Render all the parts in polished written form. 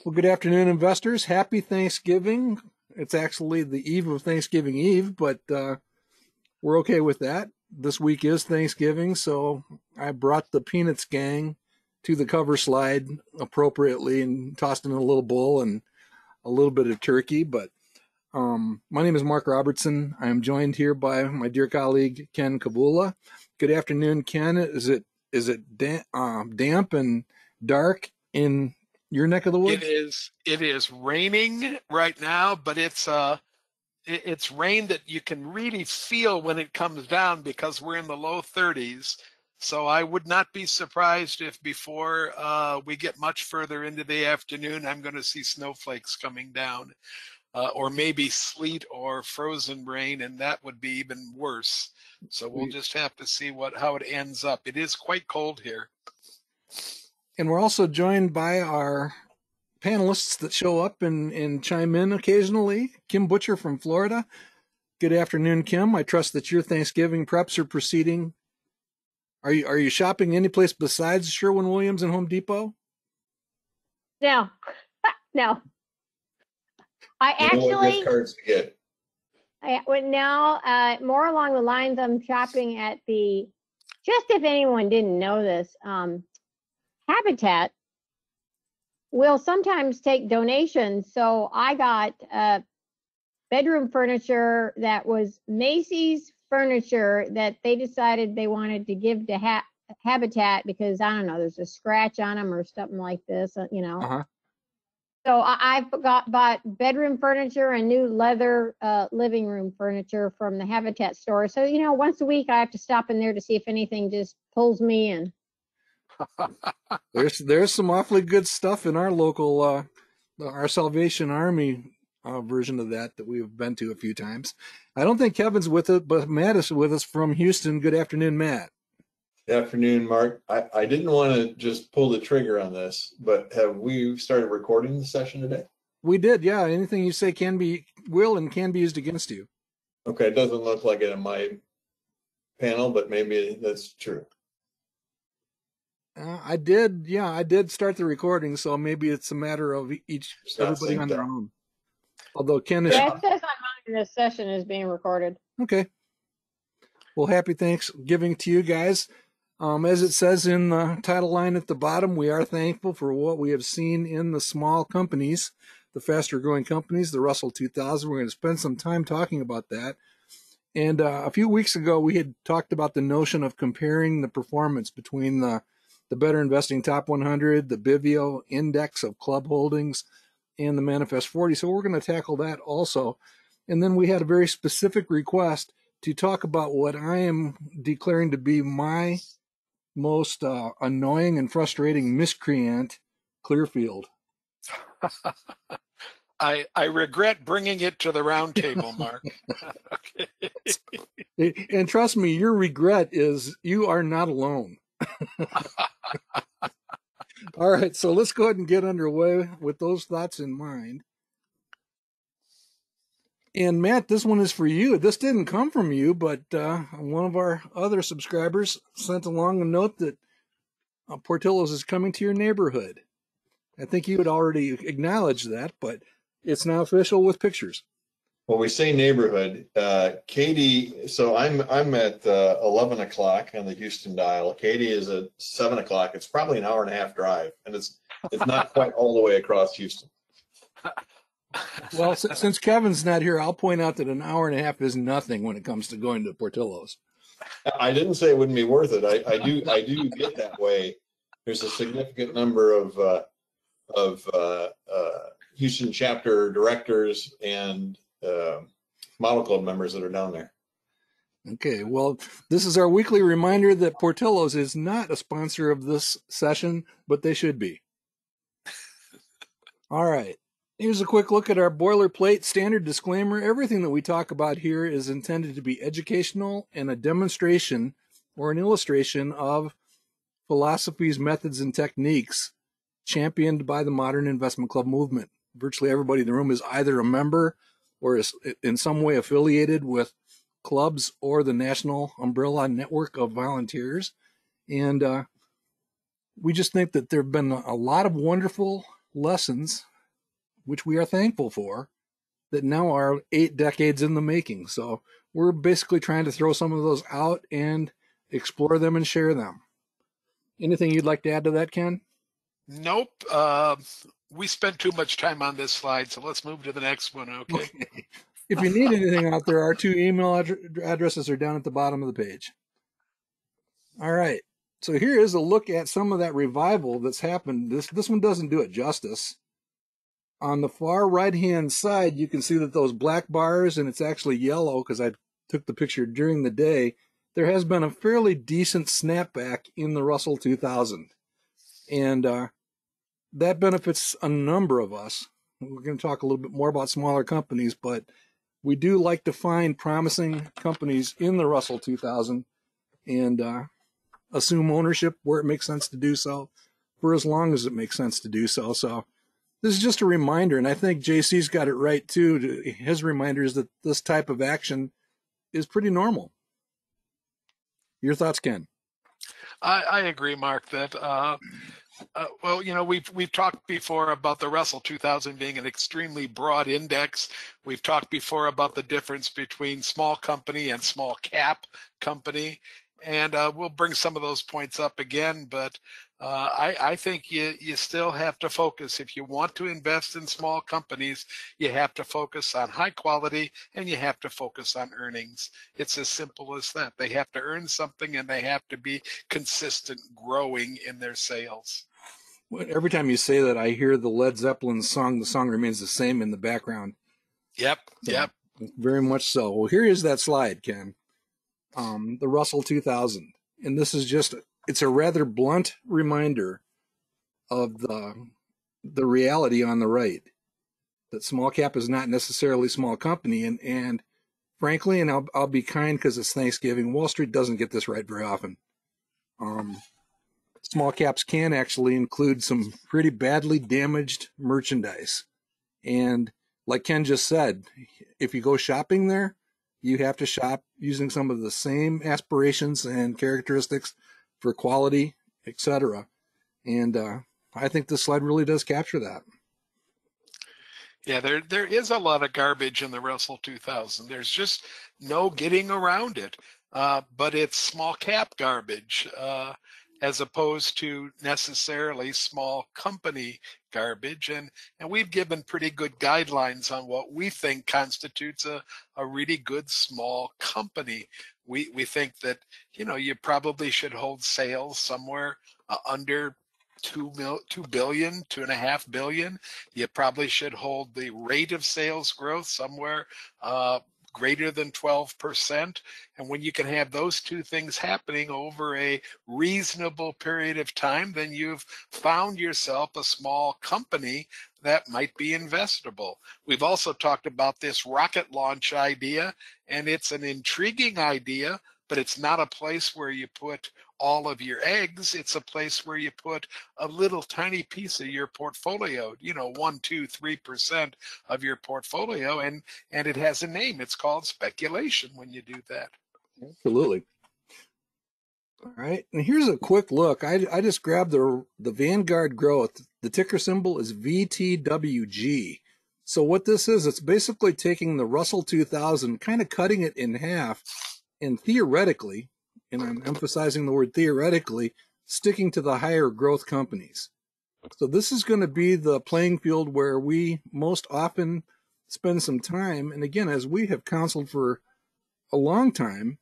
Well, good afternoon, investors. Happy Thanksgiving. It's actually the eve of Thanksgiving Eve, but we're okay with that. This week is Thanksgiving, so I brought the Peanuts gang to the cover slide appropriately and tossed in a little bowl and a little bit of turkey. But my name is Mark Robertson. I am joined here by my dear colleague, Ken Kabula. Good afternoon, Ken. Is it damp and dark in your neck of the woods? It is raining right now, but it's rain that you can really feel when it comes down because we're in the low 30s. So I would not be surprised if before we get much further into the afternoon, I'm going to see snowflakes coming down, or maybe sleet or frozen rain, and that would be even worse. So we'll just have to see how it ends up. It is quite cold here. And we're also joined by our panelists that show up and chime in occasionally. Kim Butcher from Florida. Good afternoon, Kim. I trust that your Thanksgiving preps are proceeding. Are you shopping any place besides Sherwin-Williams and Home Depot? No, no. I actually what gift cards to get. I went now more along the lines I'm shopping at just if anyone didn't know this, Habitat will sometimes take donations. So I got bedroom furniture that was Macy's furniture that they decided they wanted to give to Habitat because, I don't know, there's a scratch on them or something like this, you know. Uh-huh. So I bought bedroom furniture and new leather living room furniture from the Habitat store. So, you know, once a week I have to stop in there to see if anything just pulls me in. There's some awfully good stuff in our local, our Salvation Army version of that we've been to a few times. I don't think Kevin's with it, but Matt is with us from Houston. Good afternoon, Matt. Good afternoon, Mark. I didn't want to just pull the trigger on this, but have we started recording the session today? We did, yeah. Anything you say will and can be used against you. Okay, it doesn't look like it in my panel, but maybe that's true. I did start the recording, so maybe it's a matter of everybody on their own. Although Ken is... Yeah, it says on mine this session is being recorded. Okay. Well, happy Thanksgiving to you guys. As it says in the title line at the bottom, we are thankful for what we have seen in the small companies, the faster growing companies, the Russell 2000. We're going to spend some time talking about that. And a few weeks ago, we had talked about the notion of comparing the performance between the Better Investing Top 100, the Bivio Index of Club Holdings, and the Manifest 40. So we're going to tackle that also. And then we had a very specific request to talk about what I am declaring to be my most annoying and frustrating miscreant, Clearfield. I regret bringing it to the round table, Mark. Okay. And trust me, your regret is you are not alone. All right, so let's go ahead and get underway with those thoughts in mind. And Matt, this one is for you. This didn't come from you, but one of our other subscribers sent along a note that Portillo's is coming to your neighborhood. I think you had already acknowledged that, but it's now official with pictures. Well, we say neighborhood. Katie, so I'm at 11 o'clock on the Houston dial. Katie is at 7 o'clock. It's probably an hour and a half drive, and it's not quite all the way across Houston. Well, since Kevin's not here, I'll point out that an hour and a half is nothing when it comes to going to Portillo's. I didn't say it wouldn't be worth it. I do get that way. There's a significant number of Houston chapter directors and model club members that are down there. Okay, well, this is our weekly reminder that Portillo's is not a sponsor of this session, but they should be. All right. Here's a quick look at our boilerplate standard disclaimer. Everything that we talk about here is intended to be educational and a demonstration or an illustration of philosophies, methods, and techniques championed by the modern investment club movement. Virtually everybody in the room is either a member or is in some way affiliated with clubs or the national umbrella network of volunteers. And we just think that there have been a lot of wonderful lessons which we are thankful for, that now are 8 decades in the making. So we're basically trying to throw some of those out and explore them and share them. Anything you'd like to add to that, Ken? Nope. We spent too much time on this slide, so let's move to the next one, okay? If you need anything out there, our 2 email addresses are down at the bottom of the page. All right. So here is a look at some of that revival that's happened. This one doesn't do it justice. On the far right-hand side, you can see that those black bars, and it's actually yellow because I took the picture during the day, there has been a fairly decent snapback in the Russell 2000. And that benefits a number of us. We're going to talk a little bit more about smaller companies, but we do like to find promising companies in the Russell 2000 and assume ownership where it makes sense to do so for as long as it makes sense to do so. So this is just a reminder, and I think JC's got it right too. His reminder is that this type of action is pretty normal. Your thoughts, Ken? I agree, Mark, that well, you know, we've talked before about the Russell 2000 being an extremely broad index. We've talked before about the difference between small company and small cap company, and we'll bring some of those points up again. But I think you still have to focus. If you want to invest in small companies, you have to focus on high quality and you have to focus on earnings. It's as simple as that. They have to earn something and they have to be consistent, growing in their sales. Every time you say that, I hear the Led Zeppelin song, The Song Remains the Same, in the background. Yep, So, yep. Very much so. Well, here is that slide, Ken. The Russell 2000. And this is just, it's a rather blunt reminder of the reality on the right, that small cap is not necessarily small company. And frankly, and I'll be kind because it's Thanksgiving, Wall Street doesn't get this right very often. Small caps can actually include some pretty badly damaged merchandise. And like Ken just said, if you go shopping there, you have to shop using some of the same aspirations and characteristics for quality, etc. And I think this slide really does capture that. Yeah, there is a lot of garbage in the Russell 2000. There's just no getting around it. But it's small cap garbage as opposed to necessarily small company garbage. And we've given pretty good guidelines on what we think constitutes a really good small company. We think that, you know, you probably should hold sales somewhere under 2 billion, 2.5 billion. You probably should hold the rate of sales growth somewhere greater than 12%. And when you can have those two things happening over a reasonable period of time, then you've found yourself a small company that might be investable. We've also talked about this rocket launch idea, and it's an intriguing idea, but it's not a place where you put all of your eggs. It's a place where you put a little tiny piece of your portfolio, you know, 1, 2, 3% of your portfolio. And it has a name. It's called speculation when you do that. Absolutely. All right. And here's a quick look. I just grabbed the Vanguard Growth. The ticker symbol is VTWG. So what this is, it's basically taking the Russell 2000, kind of cutting it in half, and theoretically, and I'm emphasizing the word theoretically, sticking to the higher growth companies. So this is going to be the playing field where we most often spend some time. And again, as we have counseled for a long time,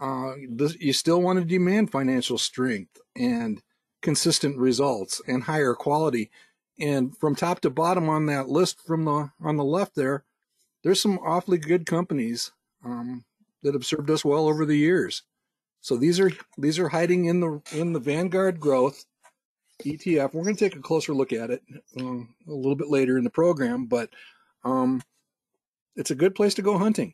you still want to demand financial strength and consistent results and higher quality. And from top to bottom on that list on the left there's some awfully good companies that have served us well over the years. So these are hiding in the Vanguard Growth ETF. We're going to take a closer look at it a little bit later in the program, but it's a good place to go hunting.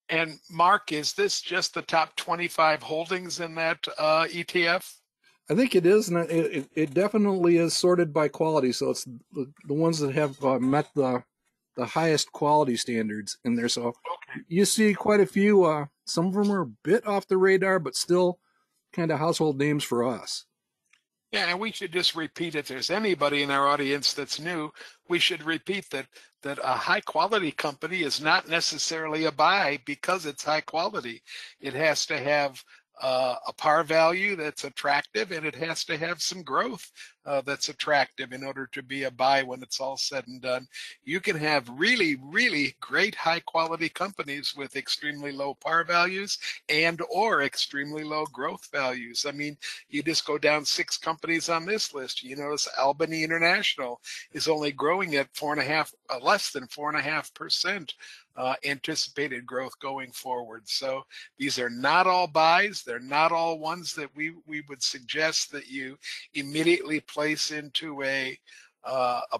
And Mark, is this just the top 25 holdings in that ETF? I think it is, and it definitely is sorted by quality. So it's the ones that have met the highest quality standards in there. So okay. You see quite a few. Some of them are a bit off the radar, but still kind of household names for us. Yeah, and we should just repeat, if there's anybody in our audience that's new, we should repeat that a high quality company is not necessarily a buy because it's high quality. It has to have a par value that's attractive, and it has to have some growth that's attractive in order to be a buy when it's all said and done. You can have really, really great high quality companies with extremely low par values and or extremely low growth values. I mean, you just go down 6 companies on this list. You notice Albany International is only growing at less than 4.5% anticipated growth going forward. So these are not all buys. They're not all ones that we would suggest that you immediately place into a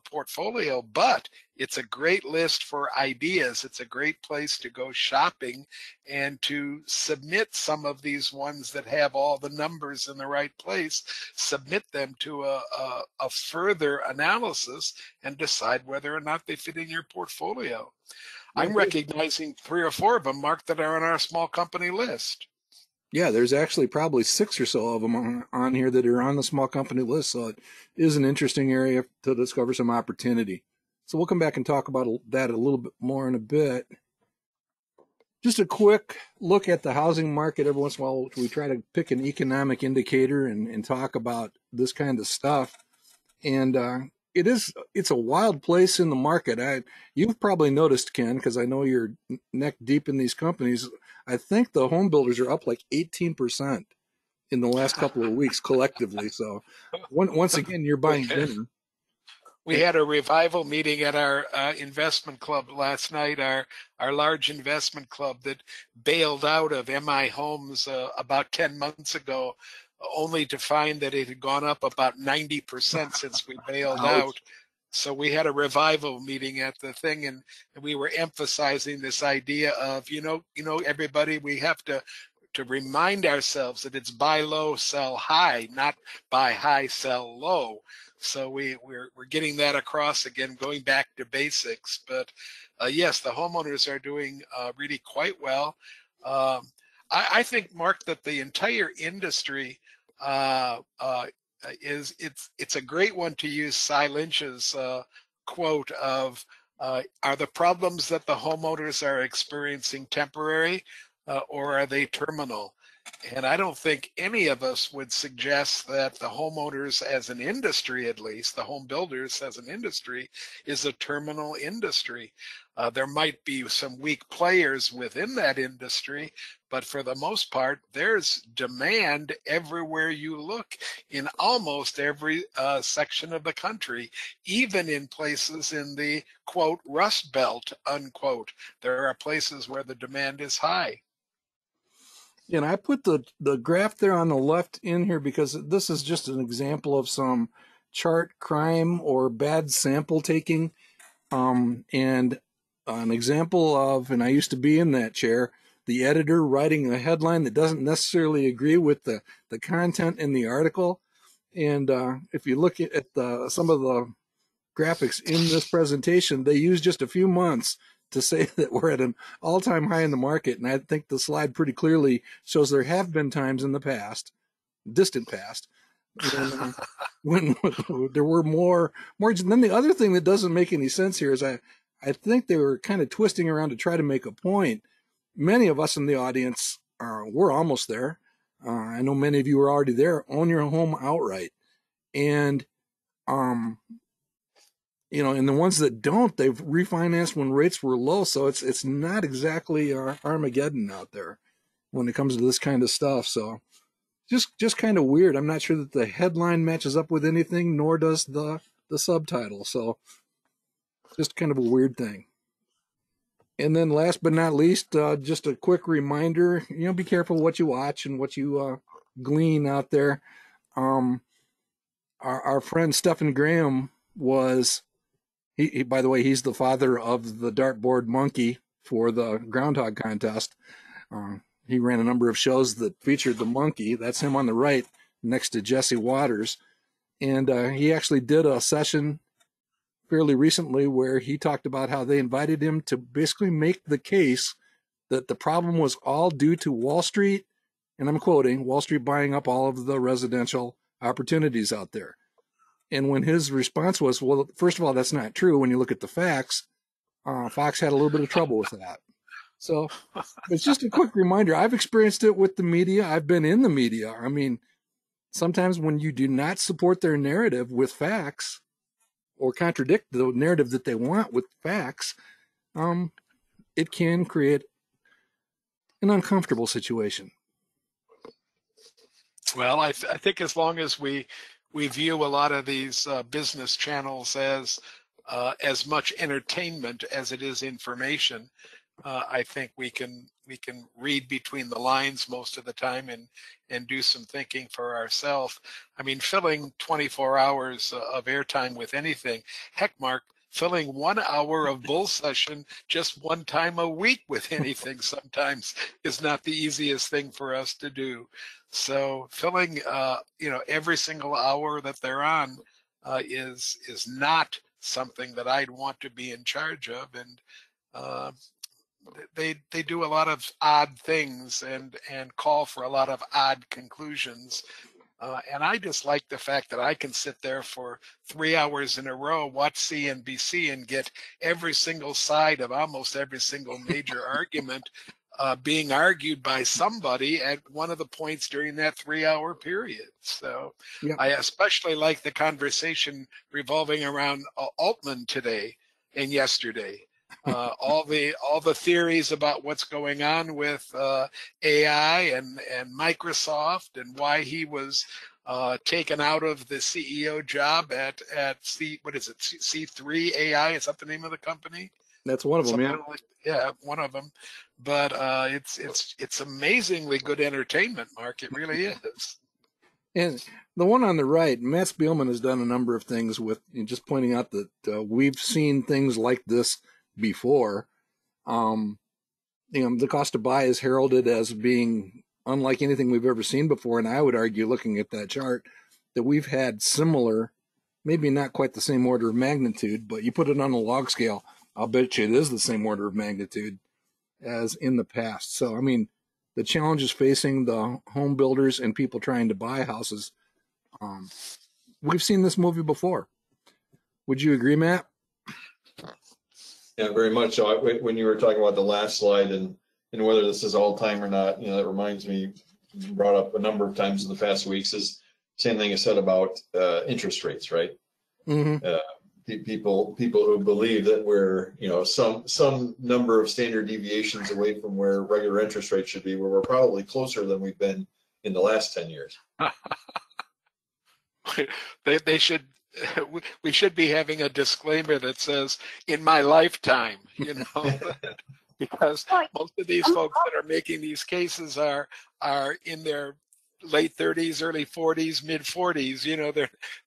portfolio, but it's a great list for ideas. It's a great place to go shopping and to submit some of these ones that have all the numbers in the right place, submit them to a further analysis and decide whether or not they fit in your portfolio. I'm recognizing 3 or 4 of them, Mark, that are on our small company list. Yeah, there's actually probably 6 or so of them on here that are on the small company list. So it is an interesting area to discover some opportunity. So we'll come back and talk about that a little bit more in a bit. Just a quick look at the housing market. Every once in a while, we try to pick an economic indicator and talk about this kind of stuff. And it's a wild place in the market. You've probably noticed, Ken, because I know you're neck deep in these companies. I think the home builders are up like 18% in the last couple of weeks collectively. So once again, you're buying dinner. We had a revival meeting at our investment club last night, our large investment club that bailed out of MI Homes about 10 months ago, only to find that it had gone up about 90% since we bailed out. So we had a revival meeting at the thing, and we were emphasizing this idea of, everybody, we have to remind ourselves that it's buy low, sell high, not buy high, sell low. So we're getting that across again, going back to basics. But yes, the homeowners are doing really quite well. I think, Mark, that the entire industry it's a great one to use Cy Lynch's quote of are the problems that the homeowners are experiencing temporary or are they terminal? And I don't think any of us would suggest that the homeowners as an industry, at least, the home builders as an industry, is a terminal industry. There might be some weak players within that industry, but for the most part, there's demand everywhere you look in almost every section of the country, even in places in the, quote, Rust Belt, unquote. There are places where the demand is high. And I put the graph there on the left in here because this is just an example of some chart crime or bad sample taking. And an example of, and I used to be in that chair, the editor writing a headline that doesn't necessarily agree with the content in the article. And if you look at some of the graphics in this presentation, they use just a few months to say that we're at an all-time high in the market. And I think the slide pretty clearly shows there have been times in the past, distant past, when there were more. And then the other thing that doesn't make any sense here is I think they were kind of twisting around to try to make a point. Many of us in the audience we're almost there. I know many of you are already there. Own your home outright. And and the ones that don't, they've refinanced when rates were low. So it's not exactly Armageddon out there when it comes to this kind of stuff. So just kind of weird. I'm not sure that the headline matches up with anything, nor does the subtitle. So just kind of a weird thing. And then last but not least, just a quick reminder, be careful what you watch and what you glean out there. Our friend Stephen Graham was... He, by the way, he's the father of the dartboard monkey for the groundhog contest. He ran a number of shows that featured the monkey. That's him on the right next to Jesse Waters. And he actually did a session fairly recently where he talked about how they invited him to basically make the case that the problem was all due to Wall Street, and I'm quoting, Wall Street buying up all of the residential opportunities out there. And when his response was, well, first of all, that's not true. When you look at the facts, Fox had a little bit of trouble with that. So it's just a quick reminder. I've experienced it with the media. I've been in the media. I mean, sometimes when you do not support their narrative with facts or contradict the narrative that they want with facts, it can create an uncomfortable situation. Well, I think as long as we view a lot of these business channels as much entertainment as it is information, I think we can read between the lines most of the time and do some thinking for ourselves. I mean, filling 24 hours of airtime with anything, heck, Mark, filling 1 hour of bull session just one time a week with anything sometimes is not the easiest thing for us to do. So filling every single hour that they're on is not something that I'd want to be in charge of. And they do a lot of odd things and call for a lot of odd conclusions. And I just like the fact that I can sit there for 3 hours in a row, watch CNBC, and get every single side of almost every single major argument being argued by somebody at one of the points during that 3-hour period. So yeah. I especially like the conversation revolving around Altman today and yesterday. All the theories about what's going on with AI and Microsoft and why he was taken out of the CEO job at C3 AI? Is that the name of the company? That's one of them. Yeah. Yeah, one of them. But it's amazingly good entertainment, Mark. It really is. And the one on the right, Matt Spielman has done a number of things with just pointing out that we've seen things like this before. The cost to buy is heralded as being unlike anything we've ever seen before. And I would argue, looking at that chart, that we've had similar, maybe not quite the same order of magnitude, but you put it on a log scale, I'll bet you it is the same order of magnitude as in the past. So, I mean, the challenges facing the home builders and people trying to buy houses, we've seen this movie before. Would you agree, Matt? Yeah, very much so. When you were talking about the last slide and whether this is all time or not, that reminds me, brought up a number of times in the past weeks, is same thing I said about interest rates, right? Mm-hmm. People who believe that we're, some number of standard deviations away from where regular interest rates should be, where we're probably closer than we've been in the last 10 years. They should. We should be having a disclaimer that says "in my lifetime," because most of these folks that are making these cases are in their late 30s, early 40s, mid 40s.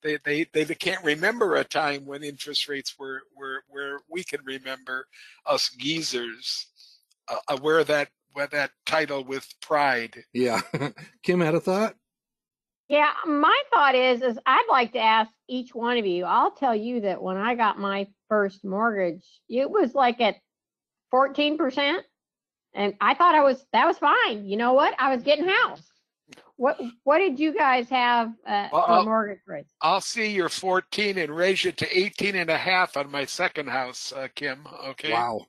They can't remember a time when interest rates were where we can remember, us geezers. Wear that title with pride. Yeah. Kim had a thought? Yeah, my thought is I'd like to ask each one of you. I'll tell you that when I got my first mortgage, it was like at 14%, and I thought that was fine. You know what? I was getting house. What did you guys have for mortgage rates? I'll see your 14 and raise it to 18.5 on my second house, Kim. Okay. Wow.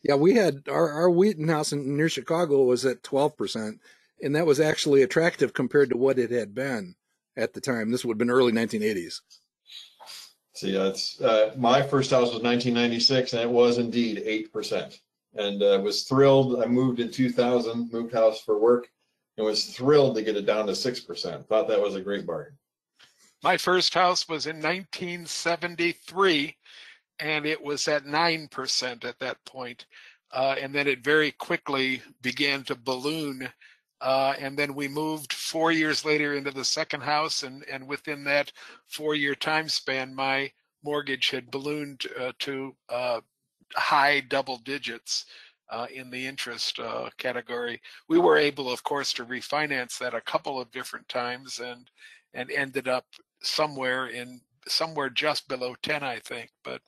Yeah, we had our Wheaton house near Chicago was at 12%. And that was actually attractive compared to what it had been at the time. This would have been early 1980s. See, that's my first house was 1996, and it was indeed 8%. And was thrilled. I moved in 2000, moved house for work, and was thrilled to get it down to 6%. Thought that was a great bargain. My first house was in 1973, and it was at 9% at that point. And then it very quickly began to balloon. And then we moved 4 years later into the second house, and within that 4-year time span, my mortgage had ballooned to high double digits in the interest category. We were able, of course, to refinance that a couple of different times, and ended up somewhere just below 10, I think. But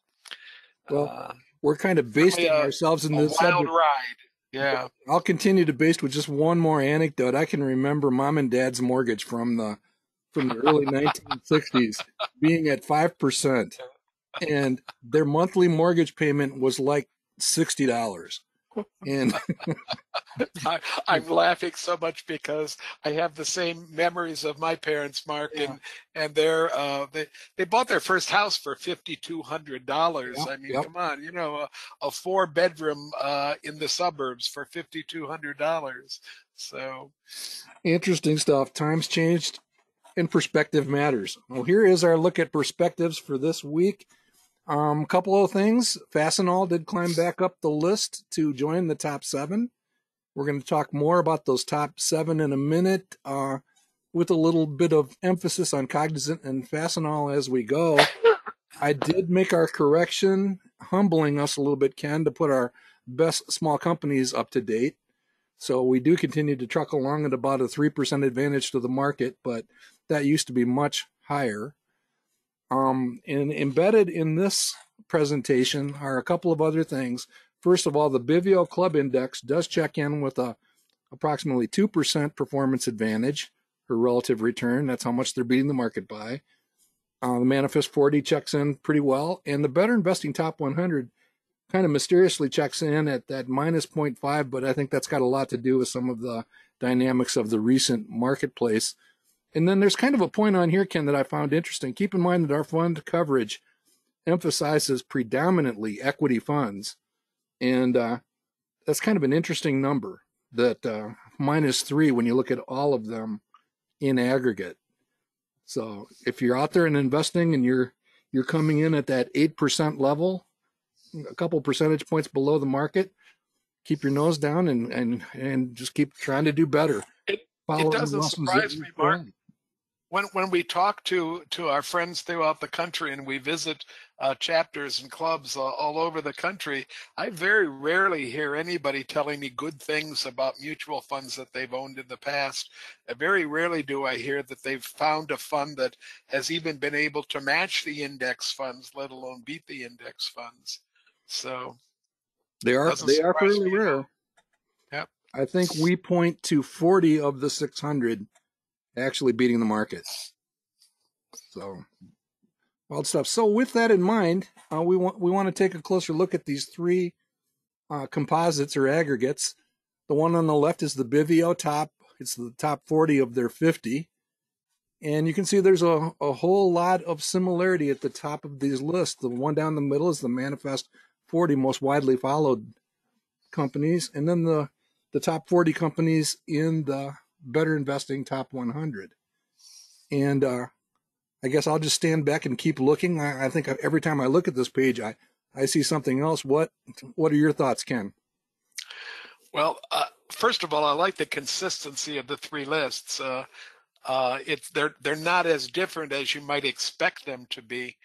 well, we're kind of basing ourselves in this wild ride. Yeah. I'll continue to base with just one more anecdote. I can remember mom and dad's mortgage from the early 1960s being at 5%, and their monthly mortgage payment was like $60. And I'm laughing so much because I have the same memories of my parents, Mark, yeah, and they bought their first house for $5,200. yeah, I mean, yep. come on, a 4-bedroom in the suburbs for $5,200. So Interesting stuff. Times changed and perspective matters. Well, here is our look at perspectives for this week. A couple of things. Fastenal did climb back up the list to join the top 7. We're going to talk more about those top 7 in a minute, with a little bit of emphasis on Cognizant and Fastenal as we go. I did make our correction, humbling us a little bit, Ken, to put our best small companies up to date. So we do continue to truck along at about a 3% advantage to the market, but that used to be much higher. And embedded in this presentation are a couple of other things. First of all, the Bivio Club Index does check in with a approximately 2% performance advantage for relative return. That's how much they're beating the market by. The Manifest 40 checks in pretty well, and the Better Investing Top 100 kind of mysteriously checks in at that minus 0.5, but I think that's got a lot to do with some of the dynamics of the recent marketplace. And then there's kind of a point on here, Ken, that I found interesting. Keep in mind that our fund coverage emphasizes predominantly equity funds, and that's kind of an interesting number, that -3 when you look at all of them in aggregate. So if you're out there and investing and you're coming in at that 8% level, a couple percentage points below the market, keep your nose down and just keep trying to do better. It doesn't surprise me, Mark. When we talk to our friends throughout the country and we visit chapters and clubs all over the country, I very rarely hear anybody telling me good things about mutual funds that they've owned in the past. Very rarely do I hear that they've found a fund that has even been able to match the index funds, let alone beat the index funds. So they are fairly rare. Yep. I think we point to 40 of the 600 actually beating the market. So, wild stuff. So with that in mind, we want to take a closer look at these 3 composites or aggregates. The one on the left is the Bivio top. It's the top 40 of their 50. And you can see there's a whole lot of similarity at the top of these lists. The one down the middle is the Manifest 40 most widely followed companies. And then the top 40 companies in the Better Investing Top 100. And I guess I'll just stand back and keep looking. I think every time I look at this page, I see something else. What are your thoughts, Ken? Well, first of all, I like the consistency of the 3 lists. They're not as different as you might expect them to be,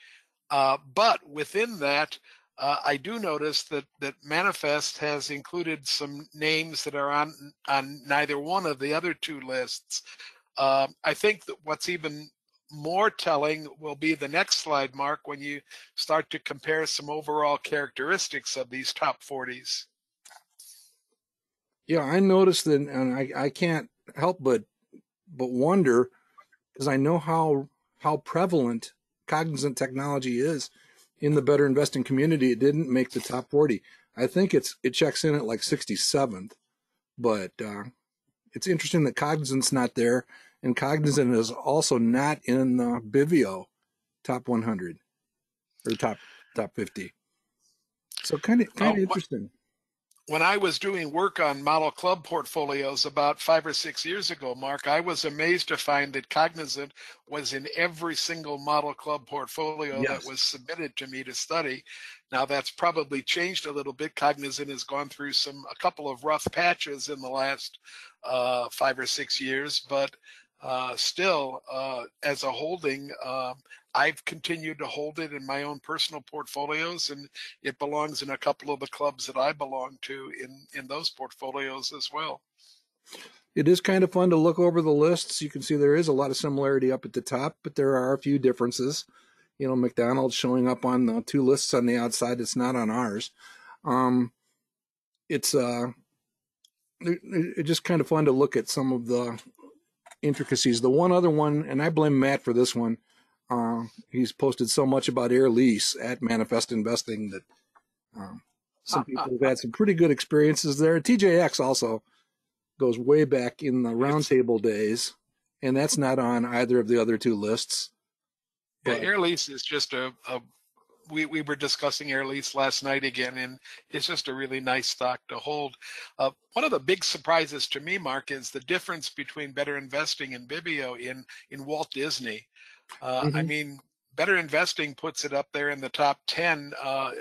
but within that, I do notice that Manifest has included some names that are on neither one of the other 2 lists. I think that what's even more telling will be the next slide, Mark, when you start to compare some overall characteristics of these top 40s. Yeah, I noticed that, and I can't help but wonder, because I know how prevalent Cognizant technology is in the Better Investing community. It didn't make the top 40. I think it checks in at like 67th, but it's interesting that Cognizant's not there, and Cognizant is also not in the Bivio top 100 or top 50. So kind of interesting. When I was doing work on model club portfolios about 5 or 6 years ago, Mark, I was amazed to find that Cognizant was in every single model club portfolio Yes. that was submitted to me to study. Now that's probably changed a little bit. Cognizant has gone through a couple of rough patches in the last 5 or 6 years, but still, as a holding, I've continued to hold it in my own personal portfolios, and it belongs in a couple of the clubs that I belong to in those portfolios as well. It is kind of fun to look over the lists. You can see there is a lot of similarity up at the top, but there are a few differences. McDonald's showing up on the 2 lists on the outside. It's not on ours. It's it's just kind of fun to look at some of the intricacies. The one other one, and I blame Matt for this one, he's posted so much about Air Lease at Manifest Investing that some people have had some pretty good experiences there. TJX also goes way back in the roundtable days, and that's not on either of the other two lists. Yeah, Air Lease is just we were discussing Air Lease last night again, and it's just a really nice stock to hold. One of the big surprises to me, Mark, is the difference between Better Investing and Bivio in Walt Disney. I mean, Better Investing puts it up there in the top 10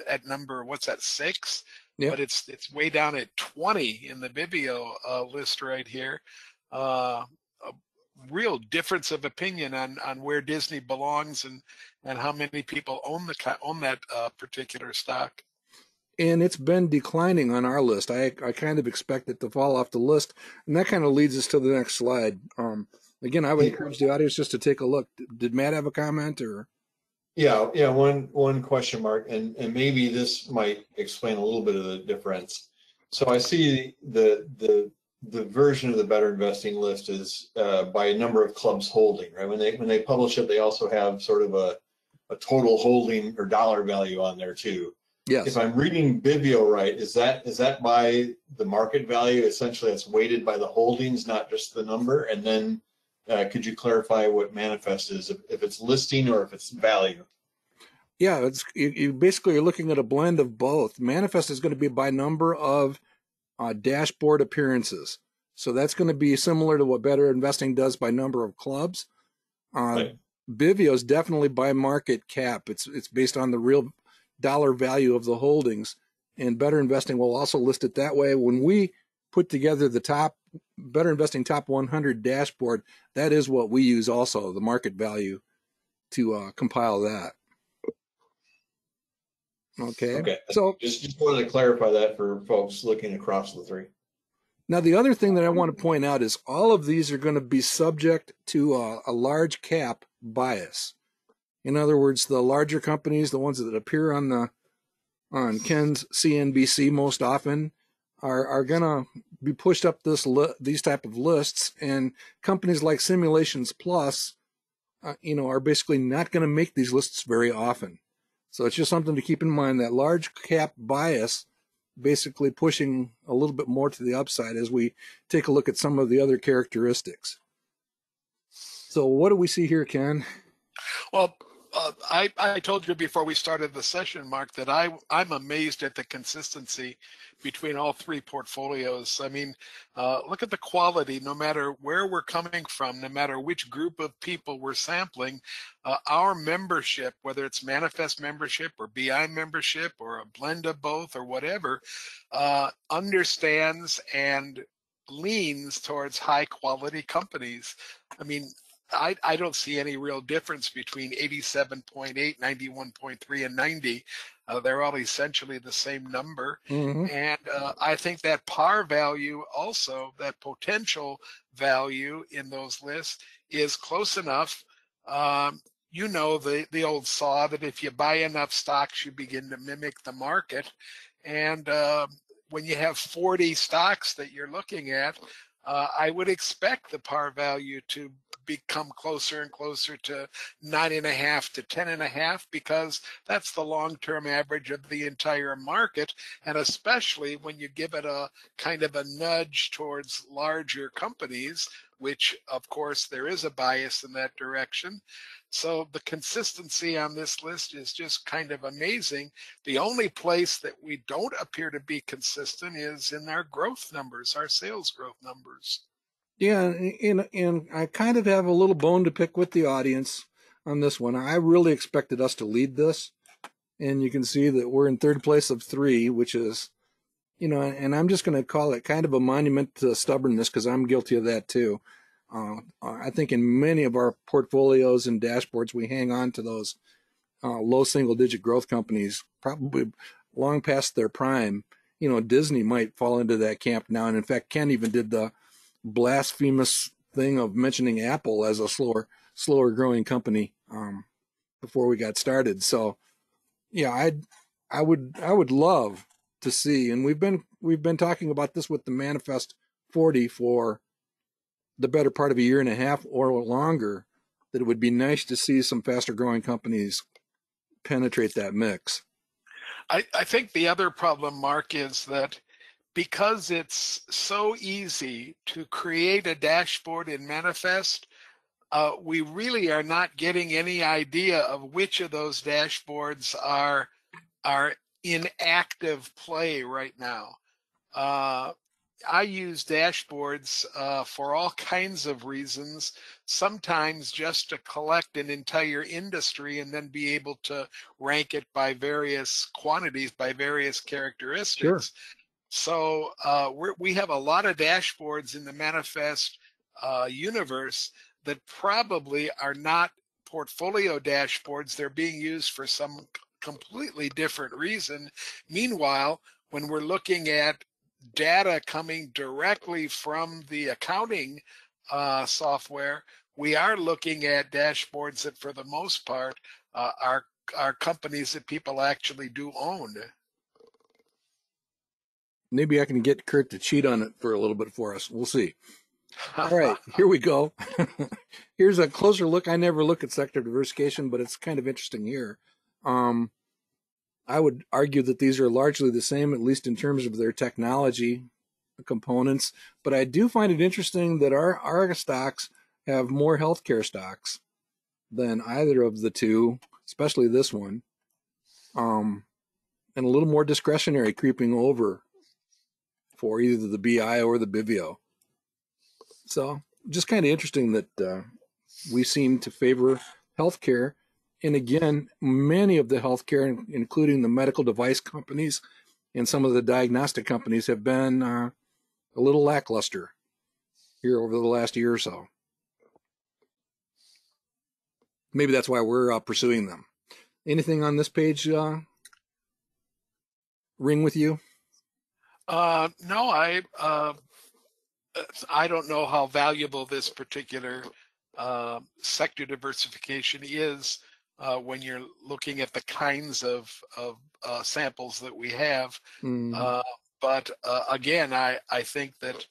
at number, what's that, 6? Yep. But it's way down at 20 in the Bivio list right here. A real difference of opinion on where Disney belongs and how many people own that particular stock. And it's been declining on our list. I kind of expect it to fall off the list, and that kind of leads us to the next slide. Again, I would encourage the audience just to take a look. Did Matt have a comment or? Yeah. One question mark, and maybe this might explain a little bit of the difference. So I see the version of the Better Investing list is by a number of clubs holding, right? When they publish it, they also have sort of a total holding or dollar value on there too. Yes. If I'm reading Bivio right, is that by the market value? Essentially, it's weighted by the holdings, not just the number. And then could you clarify what Manifest is, if it's listing or if it's value? Yeah, you basically are looking at a blend of both. Manifest is going to be by number of dashboard appearances. So that's going to be similar to what Better Investing does by number of clubs. Right. Bivio is definitely by market cap. It's based on the real dollar value of the holdings, and Better Investing will also list it that way. When we put together the top Better Investing top 100 dashboard, that is what we use also, the market value, to compile that. Okay. So just wanted to clarify that for folks looking across the three. Now, the other thing that I want to point out is all of these are going to be subject to a large cap bias. In other words, the larger companies, the ones that appear on Ken's CNBC most often, are going to be pushed up these type of lists, and companies like Simulations Plus, are basically not going to make these lists very often. So it's just something to keep in mind, that large cap bias basically pushing a little bit more to the upside as we take a look at some of the other characteristics. So what do we see here, Ken? Well, I told you before we started the session, Mark, that I'm amazed at the consistency between all three portfolios. I mean, look at the quality, no matter where we're coming from, no matter which group of people we're sampling, our membership, whether it's Manifest membership or BI membership or a blend of both or whatever, understands and leans towards high quality companies. I mean, I don't see any real difference between 87.8, 91.3, and 90. They're all essentially the same number. Mm-hmm. And I think that par value also, that potential value in those lists is close enough. The old saw that if you buy enough stocks, you begin to mimic the market. And when you have 40 stocks that you're looking at, I would expect the par value to become closer and closer to 9.5 to 10.5, because that's the long-term average of the entire market. And especially when you give it a kind of a nudge towards larger companies, which of course there is a bias in that direction. So the consistency on this list is just kind of amazing. The only place that we don't appear to be consistent is in our growth numbers, our sales growth numbers. Yeah, and I kind of have a little bone to pick with the audience on this one. I really expected us to lead this, and you can see that we're in third place of 3, which is, and I'm just going to call it kind of a monument to stubbornness, because I'm guilty of that too. I think in many of our portfolios and dashboards, we hang on to those low single-digit growth companies, probably long past their prime. Disney might fall into that camp now, and in fact, Ken even did the blasphemous thing of mentioning Apple as a slower growing company before we got started. So yeah, I would love to see, and we've been talking about this with the Manifest 40 for the better part of a year and a half or longer, that it would be nice to see some faster growing companies penetrate that mix. I think the other problem, Mark, is that because it's so easy to create a dashboard in Manifest, we really are not getting any idea of which of those dashboards are in active play right now. I use dashboards for all kinds of reasons, sometimes just to collect an entire industry and then be able to rank it by various quantities, by various characteristics. Sure. So we have a lot of dashboards in the Manifest universe that probably are not portfolio dashboards. They're being used for some completely different reason. Meanwhile, when we're looking at data coming directly from the accounting software, we are looking at dashboards that for the most part are companies that people actually do own. Maybe I can get Kurt to cheat on it for a little bit for us. We'll see. All right, here we go. Here's a closer look. I never look at sector diversification, but it's kind of interesting here. I would argue that these are largely the same, at least in terms of their technology components. But I do find it interesting that our stocks have more healthcare stocks than either of the two, especially this one, and a little more discretionary creeping over for either the BI or the bivio. So just kind of interesting that we seem to favor healthcare. And again, many of the healthcare, including the medical device companies and some of the diagnostic companies, have been a little lackluster here over the last year or so. Maybe that's why we're pursuing them. Anything on this page ring with you? No, I don't know how valuable this particular sector diversification is when you're looking at the kinds of samples that we have. But again, I think that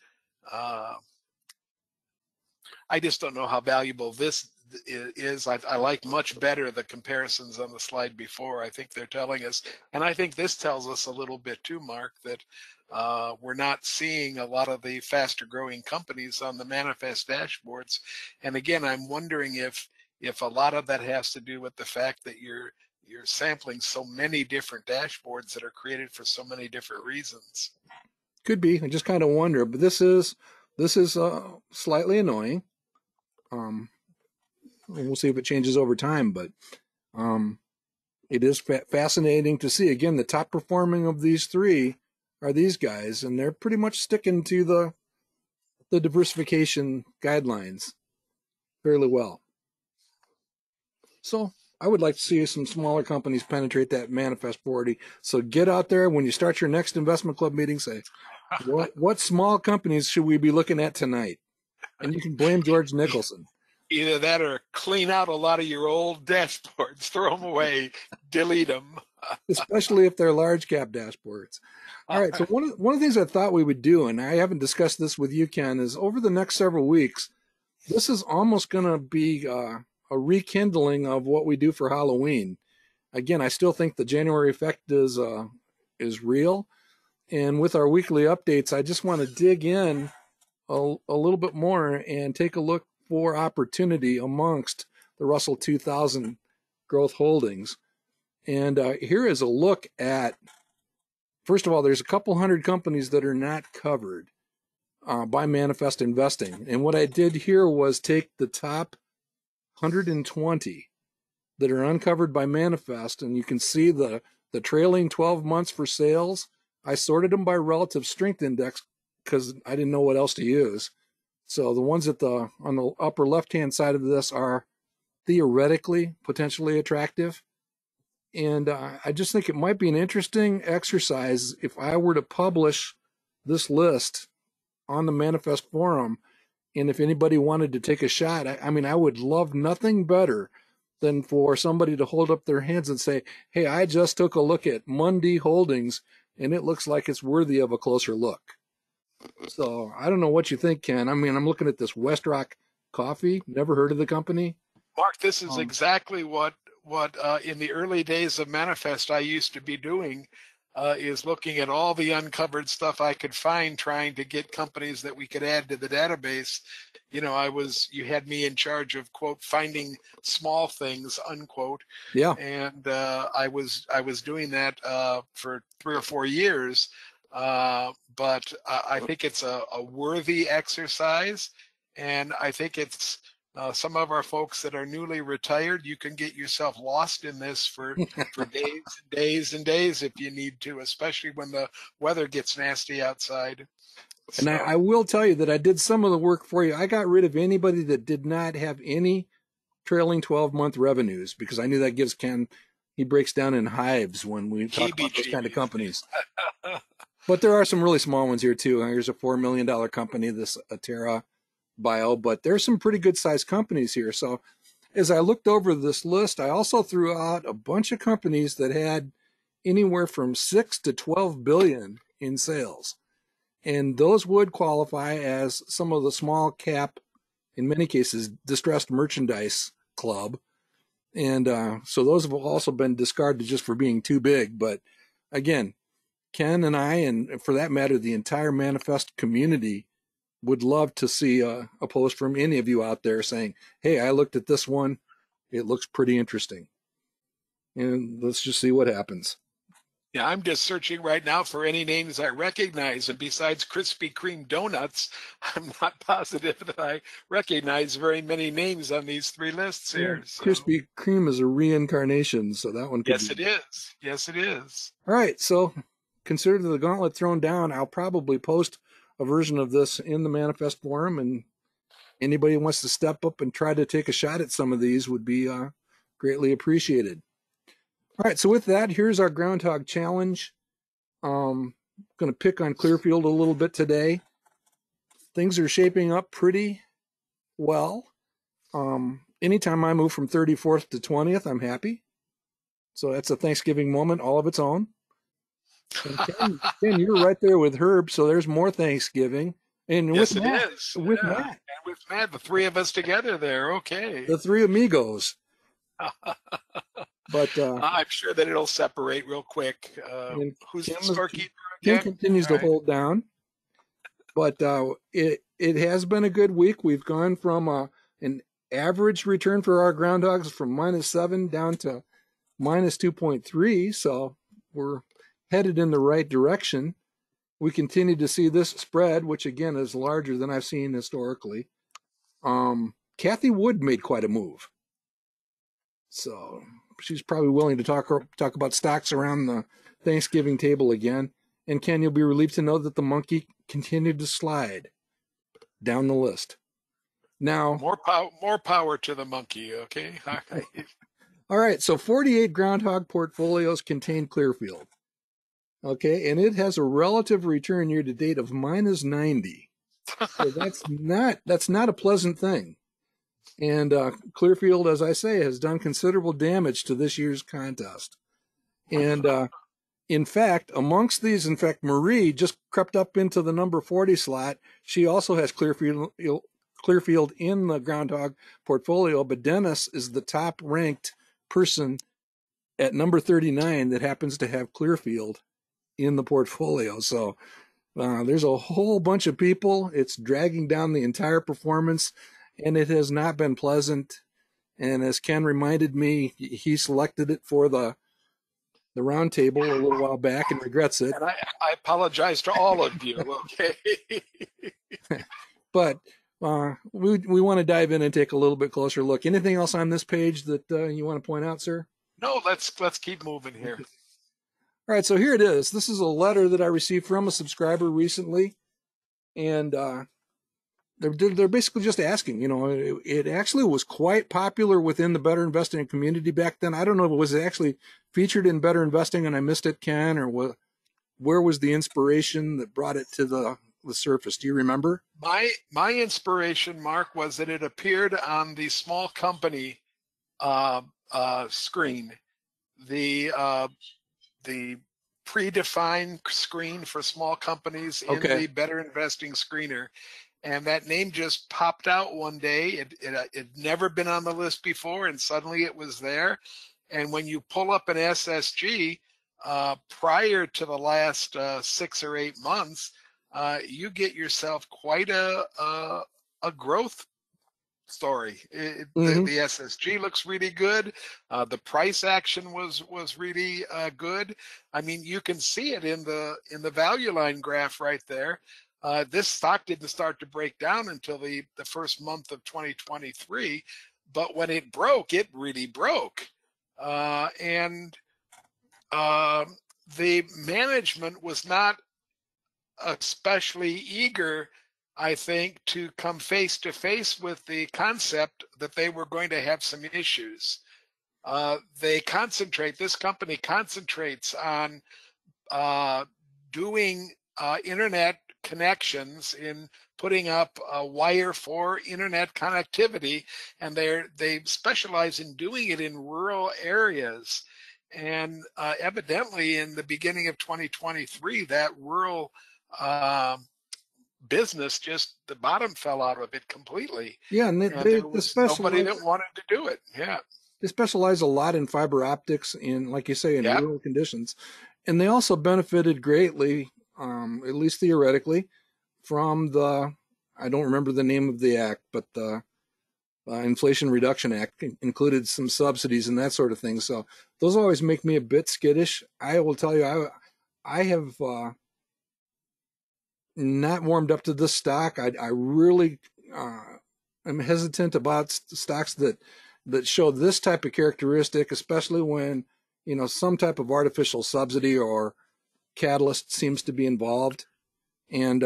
I just don't know how valuable this is. I like much better the comparisons on the slide before. I think they're telling us, and I think this tells us a little bit too, Mark, that we're not seeing a lot of the faster growing companies on the Manifest dashboards. And again, I'm wondering if a lot of that has to do with the fact that you're sampling so many different dashboards that are created for so many different reasons. Could be. I just kind of wonder, but this is slightly annoying. We'll see if it changes over time, but it is fascinating to see. Again, the top performing of these three are these guys, and they're pretty much sticking to the diversification guidelines fairly well. So I would like to see some smaller companies penetrate that Manifest 40. So get out there when you start your next investment club meeting, say, what small companies should we be looking at tonight? And you can blame George Nicholson. Either that or clean out a lot of your old dashboards, throw them away, delete them. Especially if they're large cap dashboards. All right, so one of the things I thought we would do, and I haven't discussed this with you, Ken, is over the next several weeks, this is almost going to be a rekindling of what we do for Halloween. Again, I still think the January effect is real. And with our weekly updates, I just want to dig in a little bit more and take a look for opportunity amongst the Russell 2000 growth holdings. And here is a look at, first of all, there's a couple hundred companies that are not covered by Manifest Investing. And what I did here was take the top 120 that are uncovered by Manifest, and you can see the trailing 12 months for sales. I sorted them by relative strength index because I didn't know what else to use. So the ones on the upper left-hand side of this are theoretically potentially attractive. And I just think it might be an interesting exercise if I were to publish this list on the Manifest forum. And if anybody wanted to take a shot, I mean, I would love nothing better than for somebody to hold up their hands and say, hey, I just took a look at Mundy Holdings, and it looks like it's worthy of a closer look. So I don't know what you think, Ken. I mean, I'm looking at this West Rock Coffee. Never heard of the company. Mark, this is Um, exactly what in the early days of Manifest I used to be doing, is looking at all the uncovered stuff I could find, trying to get companies that we could add to the database. You had me in charge of, quote, finding small things, unquote. yeah. And I was doing that for 3 or 4 years. But I think it's a worthy exercise, and I think it's some of our folks that are newly retired, you can get yourself lost in this for days and days and days if you need to, especially when the weather gets nasty outside. And I will tell you that I did some of the work for you. I got rid of anybody that did not have any trailing 12-month revenues because I knew that gives Ken, he breaks down in hives when we talk about those kind of companies. But there are some really small ones here too. Here's a $4 million company, this Atera Bio, but there's some pretty good sized companies here. So as I looked over this list, I also threw out a bunch of companies that had anywhere from 6 to 12 billion in sales. And those would qualify as some of the small cap, in many cases, distressed merchandise club. And so those have also been discarded just for being too big. But again, Ken and I, and for that matter, the entire Manifest community, would love to see a post from any of you out there saying, hey, I looked at this one. It looks pretty interesting. And let's just see what happens. Yeah, I'm just searching right now for any names I recognize. And besides Krispy Kreme donuts, I'm not positive that I recognize very many names on these three lists here. So. Krispy Kreme is a reincarnation, so that one could Yes, it is. Yes, it is. All right, so consider the gauntlet thrown down. I'll probably post a version of this in the Manifest forum, and anybody who wants to step up and try to take a shot at some of these would be greatly appreciated. All right, so with that, here's our Groundhog Challenge. Going to pick on Clearfield a little bit today. Things are shaping up pretty well. Anytime I move from 34th to 20th, I'm happy. So that's a Thanksgiving moment all of its own. And Ken, you're right there with Herb, so there's more Thanksgiving. And yes, with Matt, it is. With Matt. And with Matt, the three of us together there. Okay. The three amigos. But I'm sure that it'll separate real quick. Who's the scorekeeper again? Ken continues to hold down. But it has been a good week. We've gone from an average return for our groundhogs from -7 down to -2.3. So we're headed in the right direction. We continue to see this spread, which again is larger than I've seen historically. Kathy Wood made quite a move. So she's probably willing to talk about stocks around the Thanksgiving table again. And Ken, you'll be relieved to know that the monkey continued to slide down the list. Now, more power to the monkey, okay? All right, so 48 groundhog portfolios contain Clearfield. Okay, and it has a relative return year to date of -90. So that's not a pleasant thing. And Clearfield, as I say, has done considerable damage to this year's contest. And in fact, amongst these, Marie just crept up into the number 40 slot. She also has Clearfield in the groundhog portfolio, but Dennis is the top ranked person at number 39 that happens to have Clearfield in the portfolio. So there's a whole bunch of people. It's dragging down the entire performance, and it has not been pleasant. And as Ken reminded me, he selected it for the round table a little while back and regrets it. And I apologize to all of you, okay? But we want to dive in and take a little bit closer look. Anything else on this page that you want to point out, sir? No, let's keep moving here. All right, so here it is. This is a letter that I received from a subscriber recently, and they're basically just asking. It actually was quite popular within the Better Investing community back then. I don't know, was it actually featured in Better Investing and I missed it, Ken, or where was the inspiration that brought it to the surface? Do you remember? My inspiration, Mark, was that it appeared on the small company screen. The predefined screen for small companies in the Better Investing screener. And that name just popped out one day. It never been on the list before, and suddenly it was there. And when you pull up an SSG prior to the last 6 or 8 months, you get yourself quite a growth story. The SSG looks really good. The price action was really good. I mean, you can see it in the value line graph right there. This stock didn't start to break down until the first month of 2023, but when it broke, it really broke. And the management was not especially eager, I think, to come face to face with the concept that they were going to have some issues. This company concentrates on doing internet connections, in putting up a wire for internet connectivity, and they specialize in doing it in rural areas. And evidently in the beginning of 2023, that rural business, just the bottom fell out of it completely. Yeah, and there was nobody that wanted to do it. Yeah. They specialize a lot in fiber optics, in, like you say, in rural conditions. And they also benefited greatly, at least theoretically, from I don't remember the name of the act, but the Inflation Reduction Act included some subsidies and that sort of thing. So those always make me a bit skittish. I will tell you, I have not warmed up to this stock. I really am hesitant about stocks that show this type of characteristic, especially when, some type of artificial subsidy or catalyst seems to be involved. And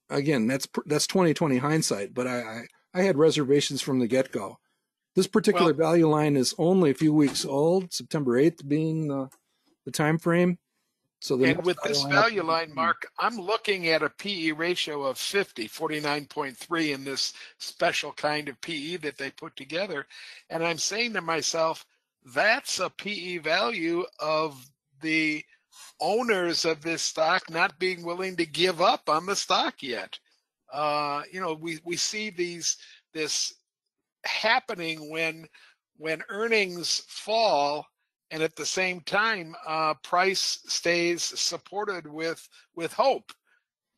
again, that's 2020 hindsight, but I had reservations from the get-go. This particular value line is only a few weeks old, September 8th being the time frame. So and with this value line, Mark, I'm looking at a PE ratio of 49.3 in this special kind of PE that they put together. And I'm saying to myself, that's a PE value of the owners of this stock not being willing to give up on the stock yet. We see this happening when earnings fall, and at the same time, price stays supported with hope.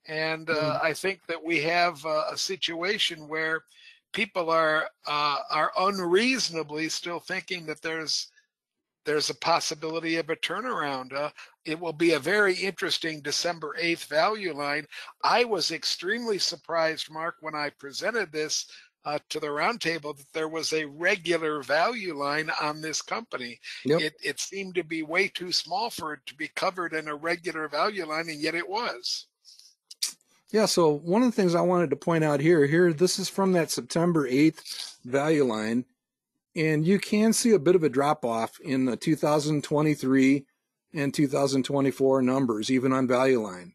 And I think that we have a situation where people are unreasonably still thinking that there's a possibility of a turnaround. It will be a very interesting December 8th value line. I was extremely surprised, Mark, when I presented this to the roundtable, that there was a regular value line on this company. Yep. It seemed to be way too small for it to be covered in a regular value line, and yet it was. Yeah, so one of the things I wanted to point out here, this is from that September 8th value line, and you can see a bit of a drop-off in the 2023 and 2024 numbers, even on value line.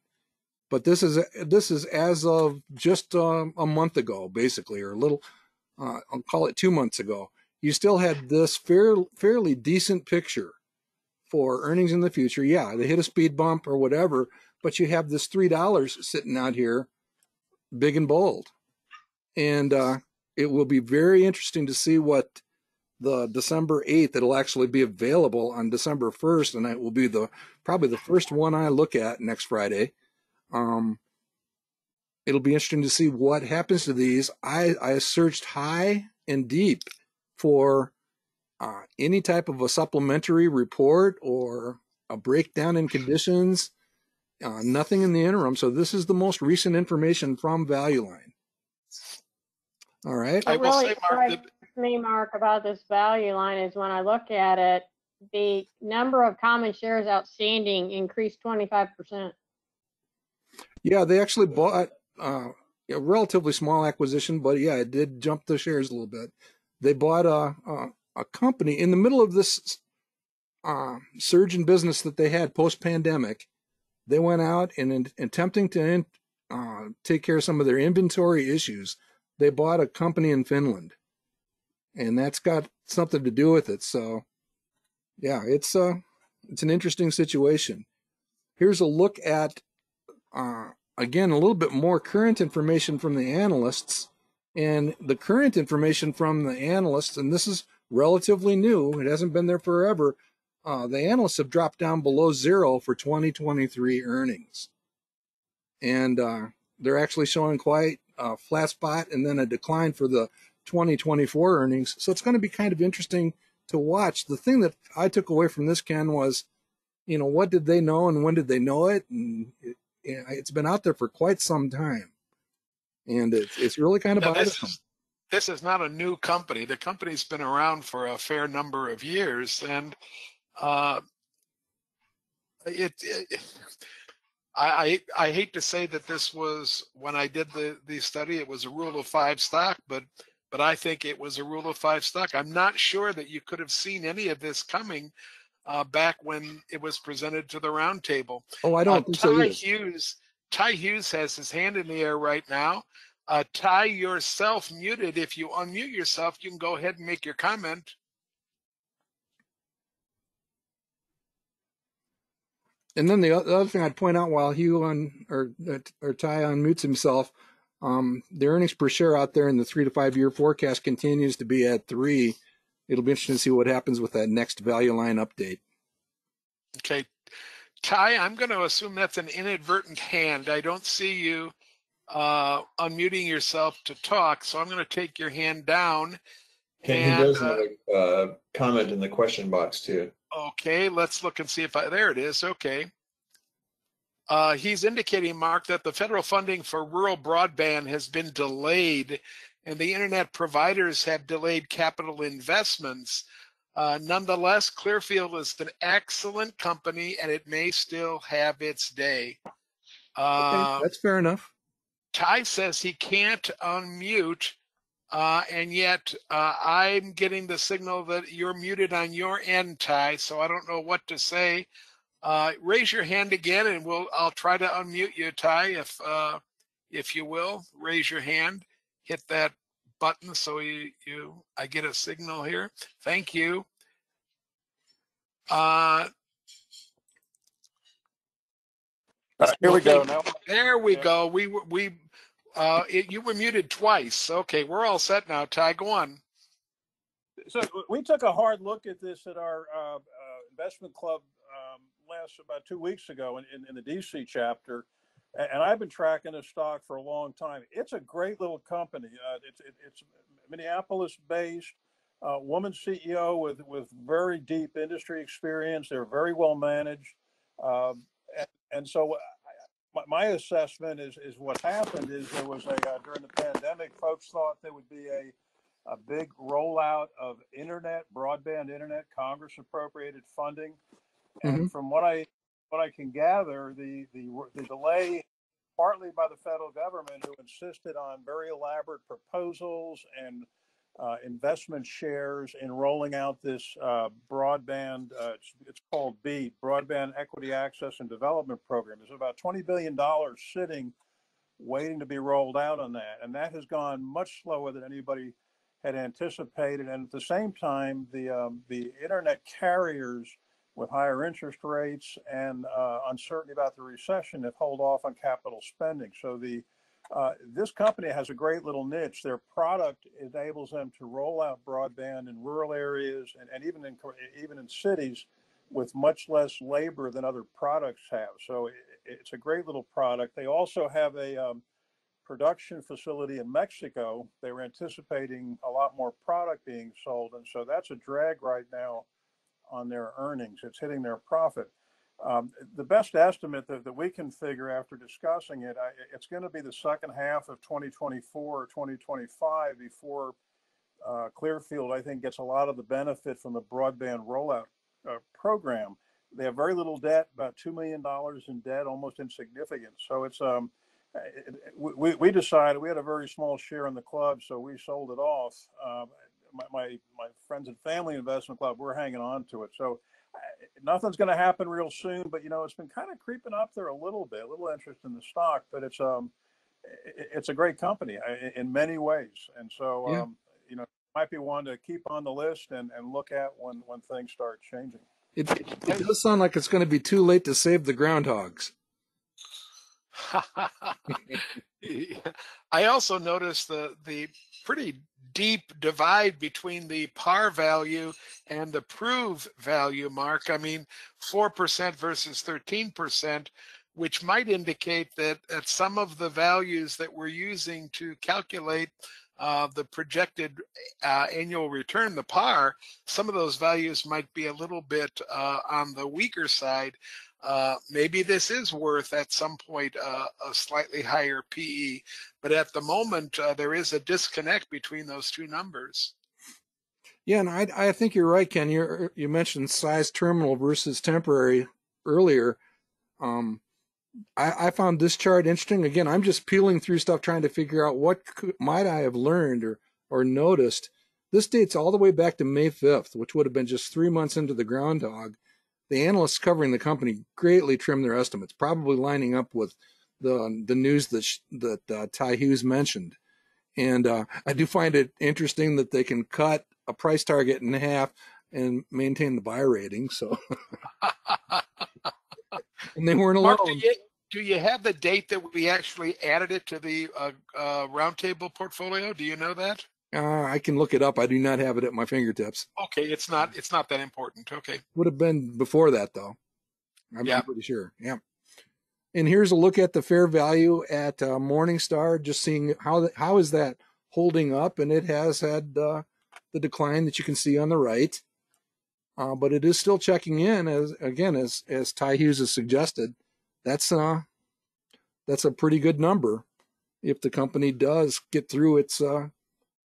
But this is as of just a month ago, basically, or a little, I'll call it 2 months ago. You still had this fairly decent picture for earnings in the future. Yeah, they hit a speed bump or whatever, but you have this $3 sitting out here, big and bold. And it will be very interesting to see what the December 8th, it'll actually be available on December 1st, and it will be probably the first one I look at next Friday. It'll be interesting to see what happens to these. I searched high and deep for any type of a supplementary report or a breakdown in conditions. Nothing in the interim. So this is the most recent information from Value Line. All right. I will say, Mark, me, Mark, about this value line is when I look at it, the number of common shares outstanding increased 25%. Yeah, they actually bought a relatively small acquisition, but yeah, it did jump the shares a little bit. They bought a company in the middle of this surge in business that they had post-pandemic. They went out and in attempting to take care of some of their inventory issues, they bought a company in Finland. And that's got something to do with it. So, yeah, it's It's an interesting situation. Here's a look at, again, a little bit more current information from the analysts. And the current information from the analysts, and this is relatively new, it hasn't been there forever, the analysts have dropped down below zero for 2023 earnings. And they're actually showing quite a flat spot and then a decline for the 2024 earnings. So it's going to be kind of interesting to watch. The thing that I took away from this, Ken, was, what did they know and when did they know it? And it's been out there for quite some time. And it's really kind of bothersome. This is not a new company. The company's been around for a fair number of years, and I hate to say that this was, when I did the study, it was a rule of 5 stock, but I think it was a rule of 5 stock. I'm not sure that you could have seen any of this coming back when it was presented to the roundtable. Oh, I don't think so either. Ty Hughes has his hand in the air right now. Ty, yourself muted. If you unmute yourself, you can go ahead and make your comment. And then the other thing I'd point out while Hugh or Ty unmutes himself, the earnings per share out there in the 3 to 5 year forecast continues to be at 3. It'll be interesting to see what happens with that next value line update. Okay. Ty, I'm going to assume that's an inadvertent hand. I don't see you unmuting yourself to talk, so I'm going to take your hand down. Ken, he does have a comment in the question box too. Okay, let's look and see if there it is. Okay. He's indicating, Mark, that the federal funding for rural broadband has been delayed and the internet providers have delayed capital investments. Nonetheless, Clearfield is an excellent company and it may still have its day. Okay, that's fair enough. Ty says he can't unmute, and yet I'm getting the signal that you're muted on your end, Ty, so I don't know what to say. Raise your hand again and I'll try to unmute you, Ty, if you will. Raise your hand, hit that button so I get a signal here. Thank you. Here we go. Now there we go. You were muted twice. Okay, we're all set now. Ty, go on. So we took a hard look at this at our investment club about 2 weeks ago in the DC chapter, and I've been tracking this stock for a long time. It's a great little company. It's Minneapolis-based, woman CEO with very deep industry experience. They're very well managed, and so my assessment is what happened is there was during the pandemic, folks thought there would be a big rollout of broadband internet. Congress appropriated funding. And from what I can gather, the delay, partly by the federal government, who insisted on very elaborate proposals and investment shares in rolling out this broadband. It's called BEAD, Broadband Equity Access and Development Program. There's about $20 billion sitting, waiting to be rolled out on that, and that has gone much slower than anybody had anticipated. And at the same time, the internet carriers, with higher interest rates and uncertainty about the recession, have held off on capital spending. So this company has a great little niche. Their product enables them to roll out broadband in rural areas and even in cities with much less labor than other products have. So it's a great little product. They also have a production facility in Mexico. They were anticipating a lot more product being sold, and so that's a drag right now on their earnings. It's hitting their profit. The best estimate that we can figure after discussing it, it's going to be the second half of 2024 or 2025 before Clearfield, I think, gets a lot of the benefit from the broadband rollout program. They have very little debt, about $2 million in debt, almost insignificant. So it's we decided, we had a very small share in the club, so we sold it off. My friends and family investment club, we're hanging on to it. So nothing's going to happen real soon, but it's been kind of creeping up there a little interest in the stock, but it's a great company in many ways. And so, it might be one to keep on the list and look at when things start changing. It does sound like it's going to be too late to save the groundhogs. I also noticed the pretty deep divide between the par value and the prove value, Mark. I mean, 4% versus 13%, which might indicate that at some of the values that we're using to calculate the projected annual return, the par, some of those values might be a little bit on the weaker side. Maybe this is worth at some point a slightly higher PE, but at the moment there is a disconnect between those two numbers. Yeah, and I think you're right, Ken. You mentioned size terminal versus temporary earlier. I found this chart interesting. Again, I'm just peeling through stuff trying to figure out what might I have learned or noticed. This dates all the way back to May 5th, which would have been just 3 months into the groundhog. The analysts covering the company greatly trimmed their estimates, probably lining up with the news that Ty Hughes mentioned. And I do find it interesting that they can cut a price target in half and maintain the buy rating. So, and they weren't alone. Mark, do you have the date that we actually added it to the roundtable portfolio? Do you know that? I can look it up. I do not have it at my fingertips. Okay, it's not that important. Okay. Would have been before that, though. I'm pretty sure. Yeah. And here's a look at the fair value at Morningstar, just seeing how is that holding up, and it has had the decline that you can see on the right, but it is still checking in as Ty Hughes has suggested. That's a pretty good number if the company does get through its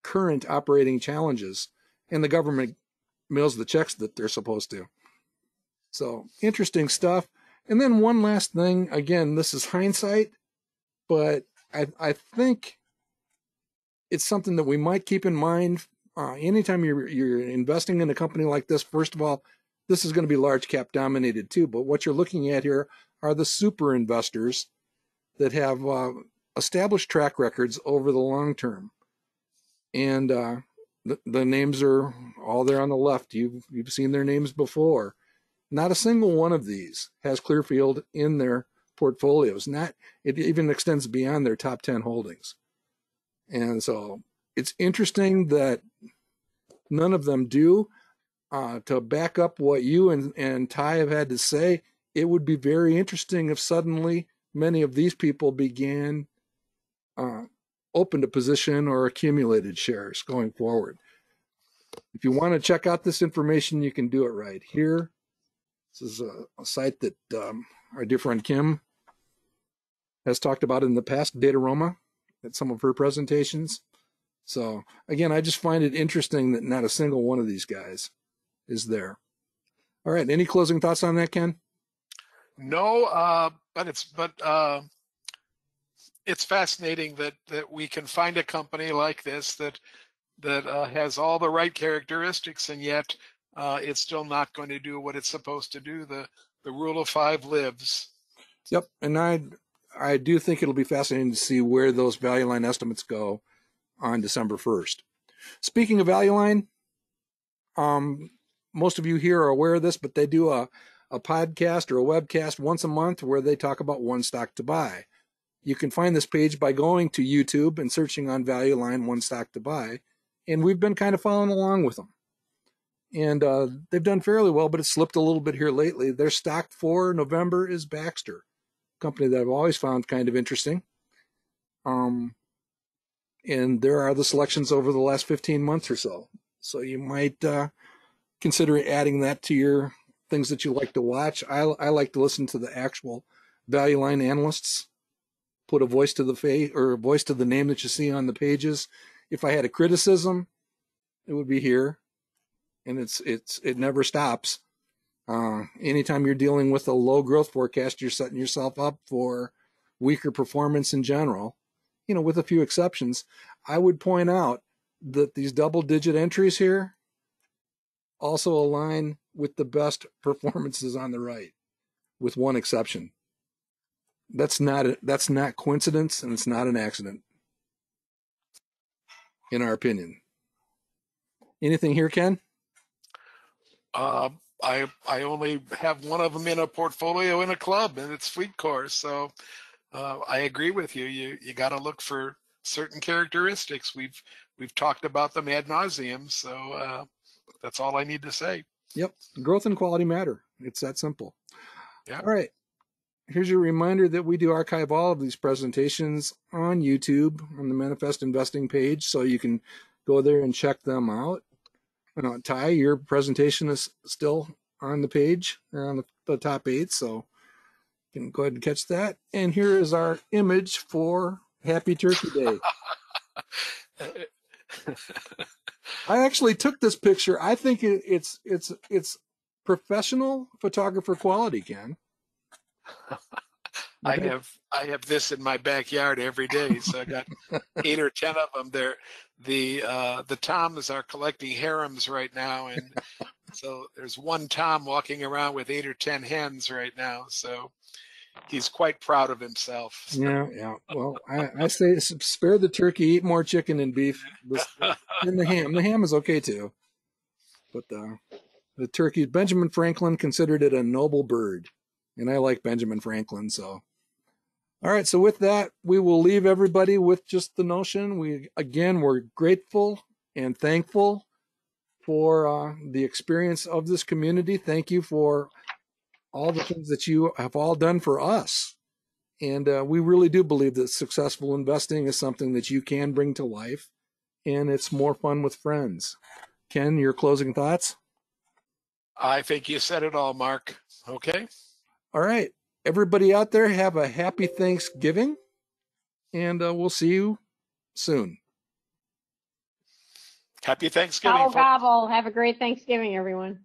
current operating challenges and the government mails the checks that they're supposed to. So interesting stuff. And then one last thing, again, this is hindsight, but I think it's something that we might keep in mind anytime you're investing in a company like this. First of all, this is going to be large cap dominated too, but what you're looking at here are the super investors that have established track records over the long term. And the names are all there on the left. You've seen their names before. Not a single one of these has Clearfield in their portfolios. It even extends beyond their top 10 holdings. And so it's interesting that none of them do. To back up what you and Ty have had to say, it would be very interesting if suddenly many of these people began open to position or accumulated shares going forward. If you want to check out this information, you can do it right here. This is a site that our dear friend Kim has talked about in the past, Dataroma, at some of her presentations. So again, I just find it interesting that not a single one of these guys is there. All right, any closing thoughts on that, Ken? No, but it's fascinating that we can find a company like this that has all the right characteristics, and yet it's still not going to do what it's supposed to do. The rule of 5 lives. Yep, and I do think it'll be fascinating to see where those value line estimates go on December 1st. Speaking of value line, most of you here are aware of this, but they do a podcast or a webcast once a month where they talk about one stock to buy. You can find this page by going to YouTube and searching on Value Line One Stock to Buy, and we've been kind of following along with them. And they've done fairly well, but it's slipped a little bit here lately. Their stock for November is Baxter, a company that I've always found kind of interesting. And there are the selections over the last 15 months or so. So you might consider adding that to your things that you like to watch. I like to listen to the actual Value Line analysts, put a voice to the face or a voice to the name that you see on the pages. If I had a criticism, it would be here. And it never stops. Anytime you're dealing with a low growth forecast, you're setting yourself up for weaker performance in general, with a few exceptions. I would point out that these double-digit entries here also align with the best performances on the right, with one exception. That's not coincidence, and it's not an accident, in our opinion. Anything here, Ken? I only have one of them in a portfolio in a club, and it's Fleet Course. So I agree with you. You got to look for certain characteristics. We've talked about them ad nauseum. So that's all I need to say. Yep. Growth and quality matter. It's that simple. Yeah. All right. Here's your reminder that we do archive all of these presentations on YouTube on the Manifest Investing page, so you can go there and check them out. Ty, your presentation is still on the page, on the top 8, so you can go ahead and catch that. And here is our image for Happy Turkey Day. I actually took this picture. I think it's professional photographer quality, Ken. I have this in my backyard every day, so I got 8 or 10 of them. The Toms are collecting harems right now, and so there's one Tom walking around with 8 or 10 hens right now. So he's quite proud of himself. Yeah. Well, I say spare the turkey, eat more chicken and beef, and the ham. The ham is okay too, but the turkey. Benjamin Franklin considered it a noble bird, and I like Benjamin Franklin. So, all right. So with that, we will leave everybody with just the notion. We're grateful and thankful for the experience of this community. Thank you for all the things that you have all done for us. And we really do believe that successful investing is something that you can bring to life, and it's more fun with friends. Ken, your closing thoughts? I think you said it all, Mark. Okay. All right. Everybody out there, have a happy Thanksgiving, and we'll see you soon. Happy Thanksgiving. Gobble, gobble. Have a great Thanksgiving, everyone.